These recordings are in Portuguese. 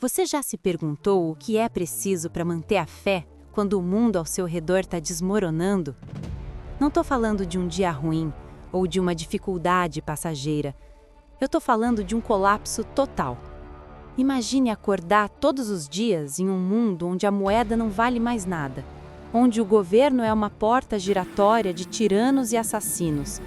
Você já se perguntou o que é preciso para manter a fé quando o mundo ao seu redor está desmoronando? Não estou falando de um dia ruim ou de uma dificuldade passageira. Eu estou falando de um colapso total. Imagine acordar todos os dias em um mundo onde a moeda não vale mais nada, onde o governo é uma porta giratória de tiranos e assassinos,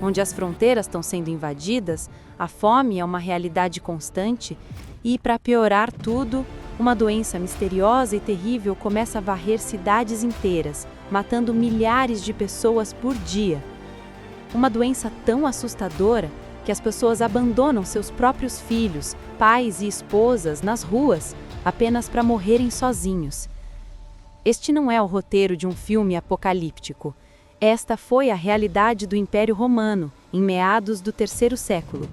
onde as fronteiras estão sendo invadidas, a fome é uma realidade constante e, para piorar tudo, uma doença misteriosa e terrível começa a varrer cidades inteiras, matando milhares de pessoas por dia. Uma doença tão assustadora que as pessoas abandonam seus próprios filhos, pais e esposas nas ruas, apenas para morrerem sozinhos. Este não é o roteiro de um filme apocalíptico. Esta foi a realidade do Império Romano, em meados do terceiro século.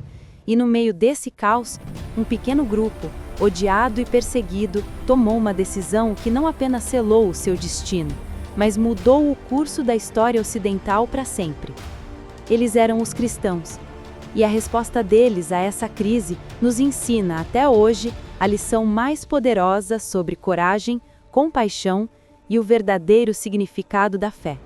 E no meio desse caos, um pequeno grupo, odiado e perseguido, tomou uma decisão que não apenas selou o seu destino, mas mudou o curso da história ocidental para sempre. Eles eram os cristãos. E a resposta deles a essa crise nos ensina até hoje a lição mais poderosa sobre coragem, compaixão e o verdadeiro significado da fé.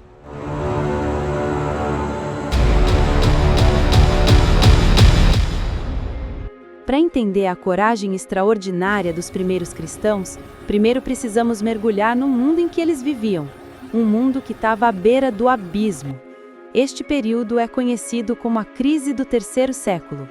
Para entender a coragem extraordinária dos primeiros cristãos, primeiro precisamos mergulhar no mundo em que eles viviam, um mundo que estava à beira do abismo. Este período é conhecido como a crise do terceiro século.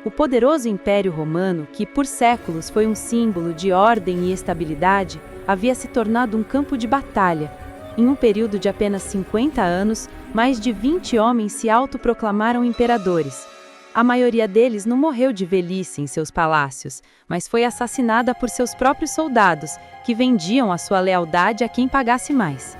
O poderoso Império Romano, que por séculos foi um símbolo de ordem e estabilidade, havia se tornado um campo de batalha. Em um período de apenas 50 anos, mais de 20 homens se autoproclamaram imperadores. A maioria deles não morreu de velhice em seus palácios, mas foi assassinada por seus próprios soldados, que vendiam a sua lealdade a quem pagasse mais.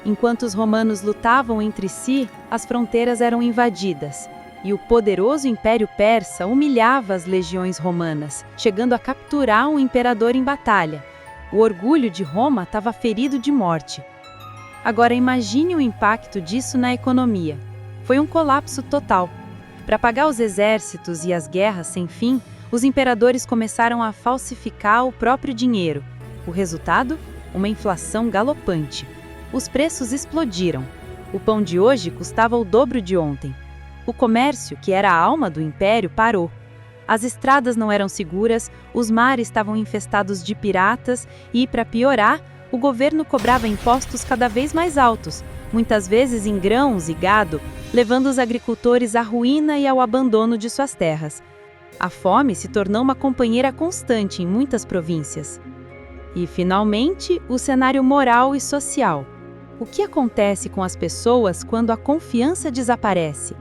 Enquanto os romanos lutavam entre si, as fronteiras eram invadidas, e o poderoso Império Persa humilhava as legiões romanas, chegando a capturar um imperador em batalha. O orgulho de Roma estava ferido de morte. Agora imagine o impacto disso na economia. Foi um colapso total. Para pagar os exércitos e as guerras sem fim, os imperadores começaram a falsificar o próprio dinheiro. O resultado? Uma inflação galopante. Os preços explodiram. O pão de hoje custava o dobro de ontem. O comércio, que era a alma do império, parou. As estradas não eram seguras, os mares estavam infestados de piratas e, para piorar, o governo cobrava impostos cada vez mais altos, muitas vezes em grãos e gado, levando os agricultores à ruína e ao abandono de suas terras. A fome se tornou uma companheira constante em muitas províncias. E, finalmente, o cenário moral e social. O que acontece com as pessoas quando a confiança desaparece?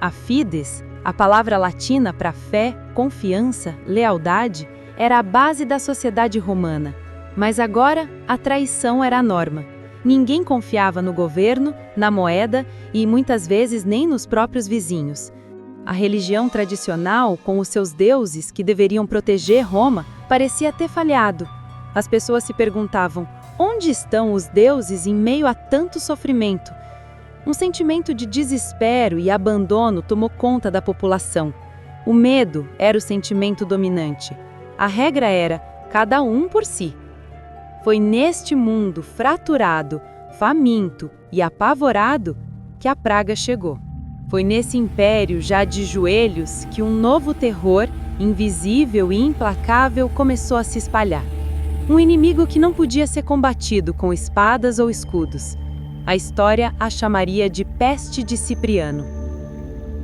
A fides, a palavra latina para fé, confiança, lealdade, era a base da sociedade romana. Mas agora, a traição era a norma. Ninguém confiava no governo, na moeda e, muitas vezes, nem nos próprios vizinhos. A religião tradicional, com os seus deuses que deveriam proteger Roma, parecia ter falhado. As pessoas se perguntavam: onde estão os deuses em meio a tanto sofrimento? Um sentimento de desespero e abandono tomou conta da população. O medo era o sentimento dominante. A regra era: cada um por si. Foi neste mundo fraturado, faminto e apavorado que a praga chegou. Foi nesse império já de joelhos que um novo terror, invisível e implacável, começou a se espalhar. Um inimigo que não podia ser combatido com espadas ou escudos. A história a chamaria de Peste de Cipriano.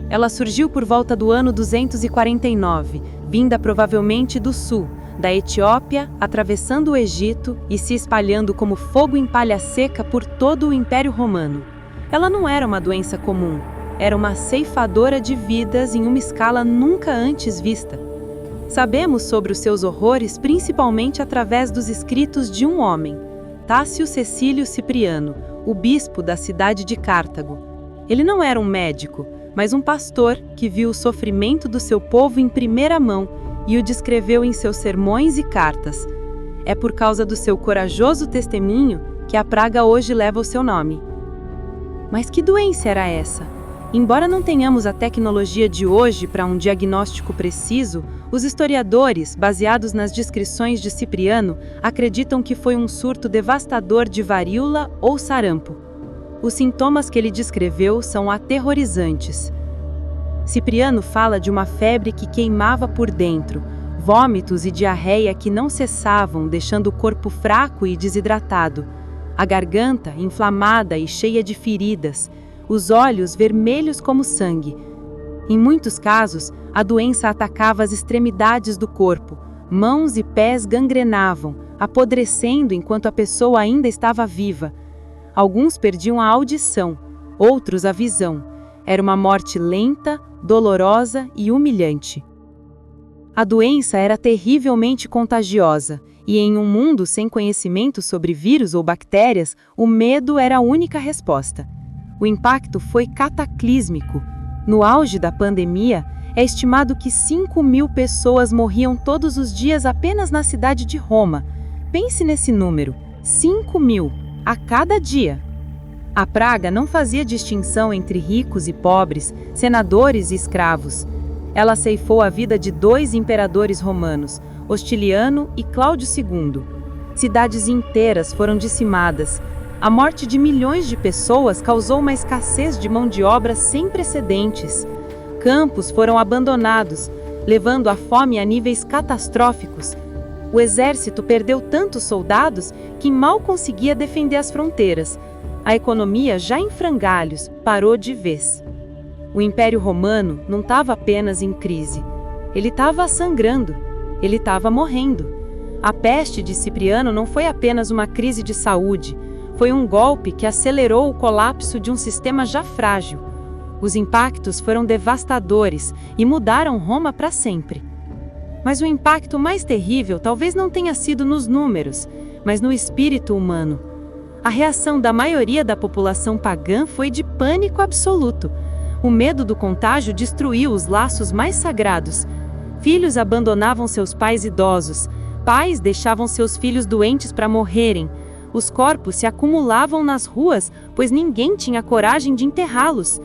Ela surgiu por volta do ano 249, vinda provavelmente do sul, da Etiópia, atravessando o Egito e se espalhando como fogo em palha seca por todo o Império Romano. Ela não era uma doença comum, era uma ceifadora de vidas em uma escala nunca antes vista. Sabemos sobre os seus horrores principalmente através dos escritos de um homem, Tácio Cecílio Cipriano, o bispo da cidade de Cartago. Ele não era um médico, mas um pastor que viu o sofrimento do seu povo em primeira mão e o descreveu em seus sermões e cartas. É por causa do seu corajoso testemunho que a praga hoje leva o seu nome. Mas que doença era essa? Embora não tenhamos a tecnologia de hoje para um diagnóstico preciso, os historiadores, baseados nas descrições de Cipriano, acreditam que foi um surto devastador de varíola ou sarampo. Os sintomas que ele descreveu são aterrorizantes. Cipriano fala de uma febre que queimava por dentro, vômitos e diarreia que não cessavam, deixando o corpo fraco e desidratado, a garganta inflamada e cheia de feridas, os olhos vermelhos como sangue. Em muitos casos, a doença atacava as extremidades do corpo, mãos e pés gangrenavam, apodrecendo enquanto a pessoa ainda estava viva. Alguns perdiam a audição, outros a visão. Era uma morte lenta, dolorosa e humilhante. A doença era terrivelmente contagiosa, e em um mundo sem conhecimento sobre vírus ou bactérias, o medo era a única resposta. O impacto foi cataclísmico. No auge da pandemia, é estimado que 5.000 pessoas morriam todos os dias apenas na cidade de Roma. Pense nesse número, 5.000, a cada dia. A praga não fazia distinção entre ricos e pobres, senadores e escravos. Ela ceifou a vida de 2 imperadores romanos, Hostiliano e Cláudio II. Cidades inteiras foram dizimadas. A morte de milhões de pessoas causou uma escassez de mão de obra sem precedentes. Campos foram abandonados, levando a fome a níveis catastróficos. O exército perdeu tantos soldados que mal conseguia defender as fronteiras. A economia, já em frangalhos, parou de vez. O Império Romano não estava apenas em crise. Ele estava sangrando. Ele estava morrendo. A peste de Cipriano não foi apenas uma crise de saúde. Foi um golpe que acelerou o colapso de um sistema já frágil. Os impactos foram devastadores e mudaram Roma para sempre. Mas o impacto mais terrível talvez não tenha sido nos números, mas no espírito humano. A reação da maioria da população pagã foi de pânico absoluto. O medo do contágio destruiu os laços mais sagrados. Filhos abandonavam seus pais idosos. Pais deixavam seus filhos doentes para morrerem. Os corpos se acumulavam nas ruas, pois ninguém tinha coragem de enterrá-los.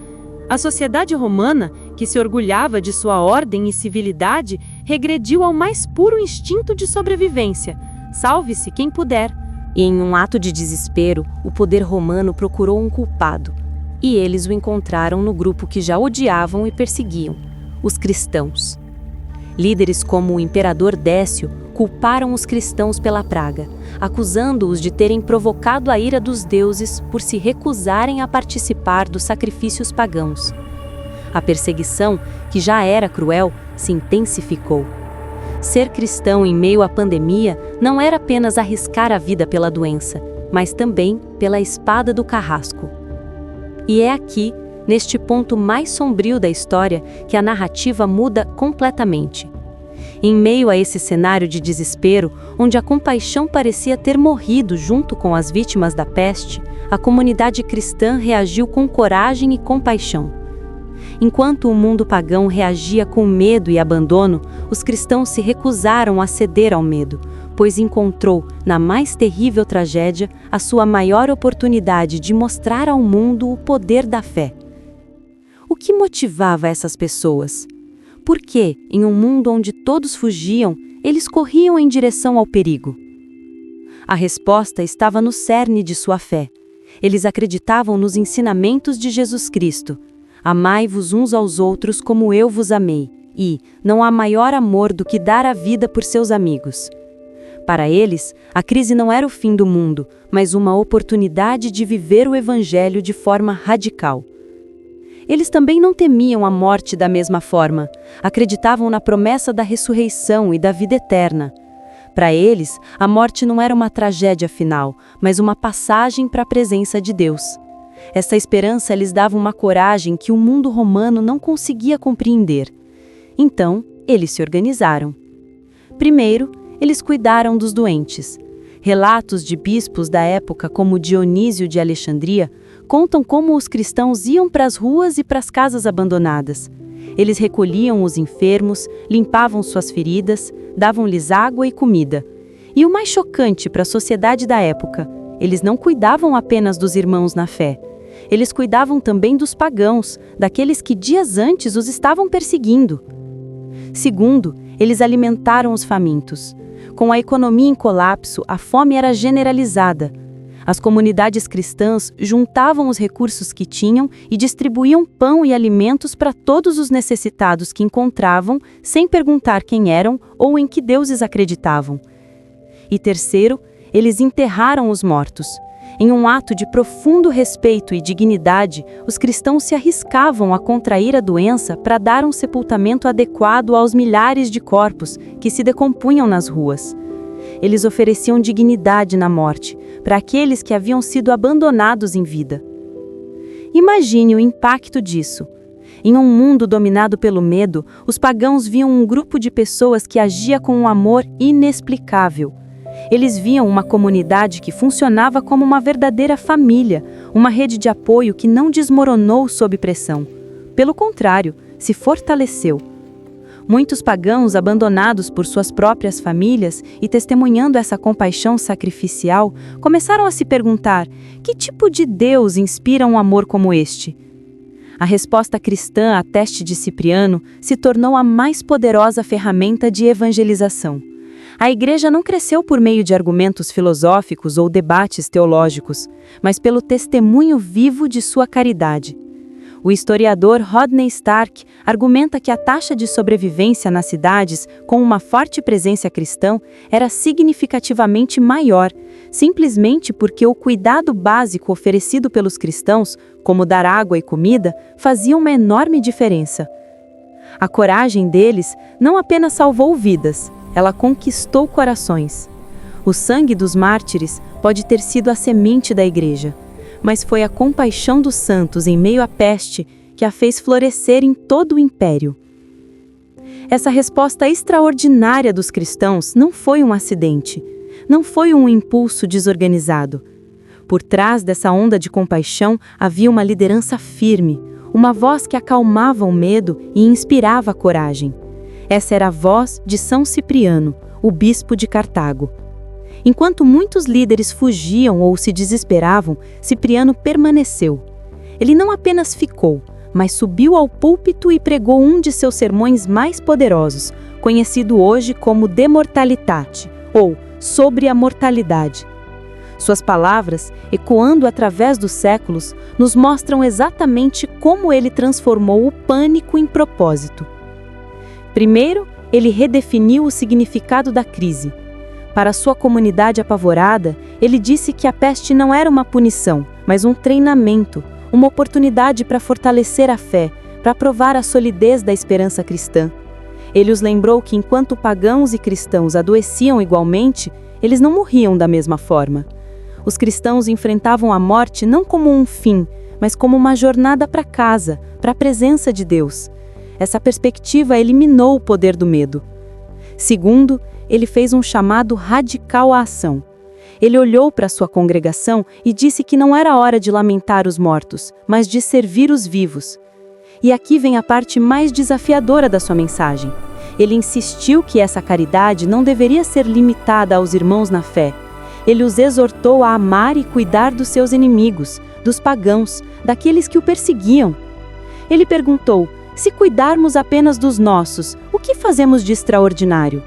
A sociedade romana, que se orgulhava de sua ordem e civilidade, regrediu ao mais puro instinto de sobrevivência. Salve-se quem puder. E em um ato de desespero, o poder romano procurou um culpado. E eles o encontraram no grupo que já odiavam e perseguiam, os cristãos. Líderes como o imperador Décio culparam os cristãos pela praga, acusando-os de terem provocado a ira dos deuses por se recusarem a participar dos sacrifícios pagãos. A perseguição, que já era cruel, se intensificou. Ser cristão em meio à pandemia não era apenas arriscar a vida pela doença, mas também pela espada do carrasco. E é aqui, neste ponto mais sombrio da história, que a narrativa muda completamente. Em meio a esse cenário de desespero, onde a compaixão parecia ter morrido junto com as vítimas da peste, a comunidade cristã reagiu com coragem e compaixão. Enquanto o mundo pagão reagia com medo e abandono, os cristãos se recusaram a ceder ao medo, pois encontrou, na mais terrível tragédia, a sua maior oportunidade de mostrar ao mundo o poder da fé. O que motivava essas pessoas? Por que, em um mundo onde todos fugiam, eles corriam em direção ao perigo? A resposta estava no cerne de sua fé. Eles acreditavam nos ensinamentos de Jesus Cristo. Amai-vos uns aos outros como eu vos amei, e não há maior amor do que dar a vida por seus amigos. Para eles, a crise não era o fim do mundo, mas uma oportunidade de viver o Evangelho de forma radical. Eles também não temiam a morte da mesma forma, acreditavam na promessa da ressurreição e da vida eterna. Para eles, a morte não era uma tragédia final, mas uma passagem para a presença de Deus. Essa esperança lhes dava uma coragem que o mundo romano não conseguia compreender. Então, eles se organizaram. Primeiro, eles cuidaram dos doentes. Relatos de bispos da época, como Dionísio de Alexandria, contam como os cristãos iam para as ruas e para as casas abandonadas. Eles recolhiam os enfermos, limpavam suas feridas, davam-lhes água e comida. E o mais chocante para a sociedade da época, eles não cuidavam apenas dos irmãos na fé. Eles cuidavam também dos pagãos, daqueles que dias antes os estavam perseguindo. Segundo, eles alimentaram os famintos. Com a economia em colapso, a fome era generalizada. As comunidades cristãs juntavam os recursos que tinham e distribuíam pão e alimentos para todos os necessitados que encontravam, sem perguntar quem eram ou em que deuses acreditavam. E terceiro, eles enterraram os mortos. Em um ato de profundo respeito e dignidade, os cristãos se arriscavam a contrair a doença para dar um sepultamento adequado aos milhares de corpos que se decompunham nas ruas. Eles ofereciam dignidade na morte para aqueles que haviam sido abandonados em vida. Imagine o impacto disso. Em um mundo dominado pelo medo, os pagãos viam um grupo de pessoas que agia com um amor inexplicável. Eles viam uma comunidade que funcionava como uma verdadeira família, uma rede de apoio que não desmoronou sob pressão. Pelo contrário, se fortaleceu. Muitos pagãos, abandonados por suas próprias famílias e testemunhando essa compaixão sacrificial, começaram a se perguntar: que tipo de Deus inspira um amor como este? A resposta cristã à teste de Cipriano se tornou a mais poderosa ferramenta de evangelização. A igreja não cresceu por meio de argumentos filosóficos ou debates teológicos, mas pelo testemunho vivo de sua caridade. O historiador Rodney Stark argumenta que a taxa de sobrevivência nas cidades com uma forte presença cristã era significativamente maior, simplesmente porque o cuidado básico oferecido pelos cristãos, como dar água e comida, fazia uma enorme diferença. A coragem deles não apenas salvou vidas, ela conquistou corações. O sangue dos mártires pode ter sido a semente da igreja, mas foi a compaixão dos santos em meio à peste que a fez florescer em todo o império. Essa resposta extraordinária dos cristãos não foi um acidente, não foi um impulso desorganizado. Por trás dessa onda de compaixão havia uma liderança firme, uma voz que acalmava o medo e inspirava a coragem. Essa era a voz de São Cipriano, o bispo de Cartago. Enquanto muitos líderes fugiam ou se desesperavam, Cipriano permaneceu. Ele não apenas ficou, mas subiu ao púlpito e pregou um de seus sermões mais poderosos, conhecido hoje como De Mortalitate, ou Sobre a Mortalidade. Suas palavras, ecoando através dos séculos, nos mostram exatamente como ele transformou o pânico em propósito. Primeiro, ele redefiniu o significado da crise. Para sua comunidade apavorada, ele disse que a peste não era uma punição, mas um treinamento, uma oportunidade para fortalecer a fé, para provar a solidez da esperança cristã. Ele os lembrou que enquanto pagãos e cristãos adoeciam igualmente, eles não morriam da mesma forma. Os cristãos enfrentavam a morte não como um fim, mas como uma jornada para casa, para a presença de Deus. Essa perspectiva eliminou o poder do medo. Segundo, ele fez um chamado radical à ação. Ele olhou para sua congregação e disse que não era hora de lamentar os mortos, mas de servir os vivos. E aqui vem a parte mais desafiadora da sua mensagem. Ele insistiu que essa caridade não deveria ser limitada aos irmãos na fé. Ele os exortou a amar e cuidar dos seus inimigos, dos pagãos, daqueles que o perseguiam. Ele perguntou: se cuidarmos apenas dos nossos, o que fazemos de extraordinário?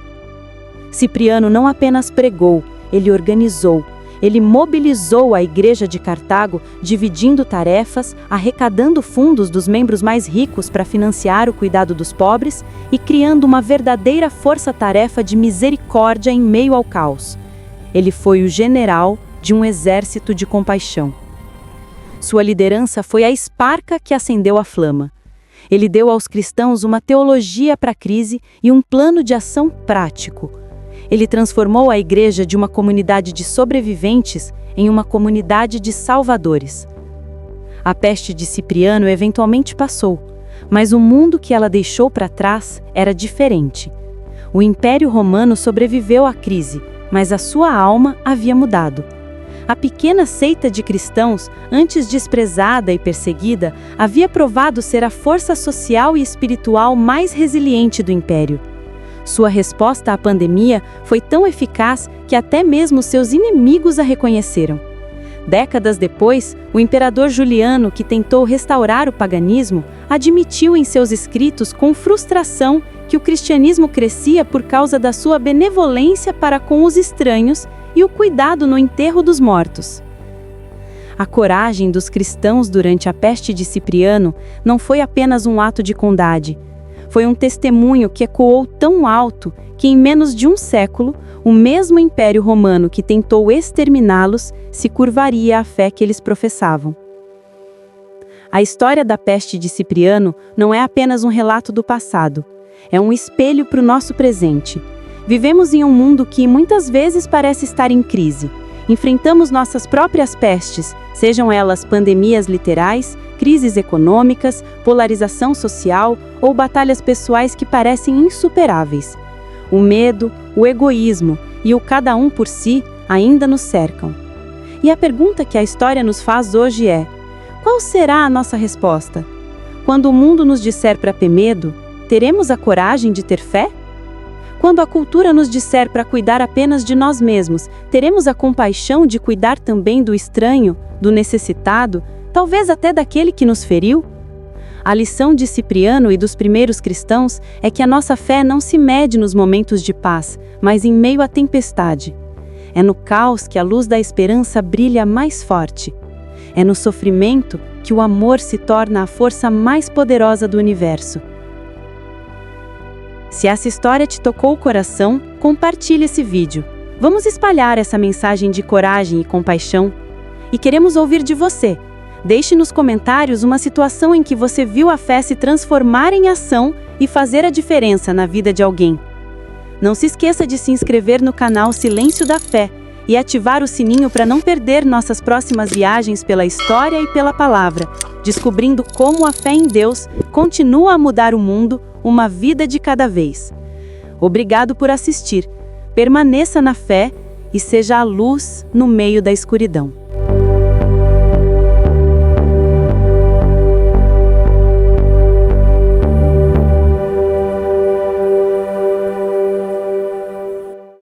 Cipriano não apenas pregou, ele organizou. Ele mobilizou a igreja de Cartago, dividindo tarefas, arrecadando fundos dos membros mais ricos para financiar o cuidado dos pobres e criando uma verdadeira força-tarefa de misericórdia em meio ao caos. Ele foi o general de um exército de compaixão. Sua liderança foi a esparca que acendeu a flama. Ele deu aos cristãos uma teologia para a crise e um plano de ação prático. Ele transformou a igreja de uma comunidade de sobreviventes em uma comunidade de salvadores. A peste de Cipriano eventualmente passou, mas o mundo que ela deixou para trás era diferente. O Império Romano sobreviveu à crise, mas a sua alma havia mudado. A pequena seita de cristãos, antes desprezada e perseguida, havia provado ser a força social e espiritual mais resiliente do Império. Sua resposta à pandemia foi tão eficaz que até mesmo seus inimigos a reconheceram. Décadas depois, o imperador Juliano, que tentou restaurar o paganismo, admitiu em seus escritos com frustração que o cristianismo crescia por causa da sua benevolência para com os estranhos e o cuidado no enterro dos mortos. A coragem dos cristãos durante a peste de Cipriano não foi apenas um ato de bondade. Foi um testemunho que ecoou tão alto que, em menos de um século, o mesmo Império Romano que tentou exterminá-los se curvaria à fé que eles professavam. A história da peste de Cipriano não é apenas um relato do passado, é um espelho para o nosso presente. Vivemos em um mundo que muitas vezes parece estar em crise. Enfrentamos nossas próprias pestes, sejam elas pandemias literais, crises econômicas, polarização social ou batalhas pessoais que parecem insuperáveis. O medo, o egoísmo e o cada um por si ainda nos cercam. E a pergunta que a história nos faz hoje é: qual será a nossa resposta? Quando o mundo nos disser para ter medo, teremos a coragem de ter fé? Quando a cultura nos disser para cuidar apenas de nós mesmos, teremos a compaixão de cuidar também do estranho, do necessitado, talvez até daquele que nos feriu? A lição de Cipriano e dos primeiros cristãos é que a nossa fé não se mede nos momentos de paz, mas em meio à tempestade. É no caos que a luz da esperança brilha mais forte. É no sofrimento que o amor se torna a força mais poderosa do universo. Se essa história te tocou o coração, compartilhe esse vídeo. Vamos espalhar essa mensagem de coragem e compaixão. E queremos ouvir de você. Deixe nos comentários uma situação em que você viu a fé se transformar em ação e fazer a diferença na vida de alguém. Não se esqueça de se inscrever no canal Silêncio da Fé e ativar o sininho para não perder nossas próximas viagens pela história e pela palavra, descobrindo como a fé em Deus continua a mudar o mundo, uma vida de cada vez. Obrigado por assistir. Permaneça na fé e seja a luz no meio da escuridão.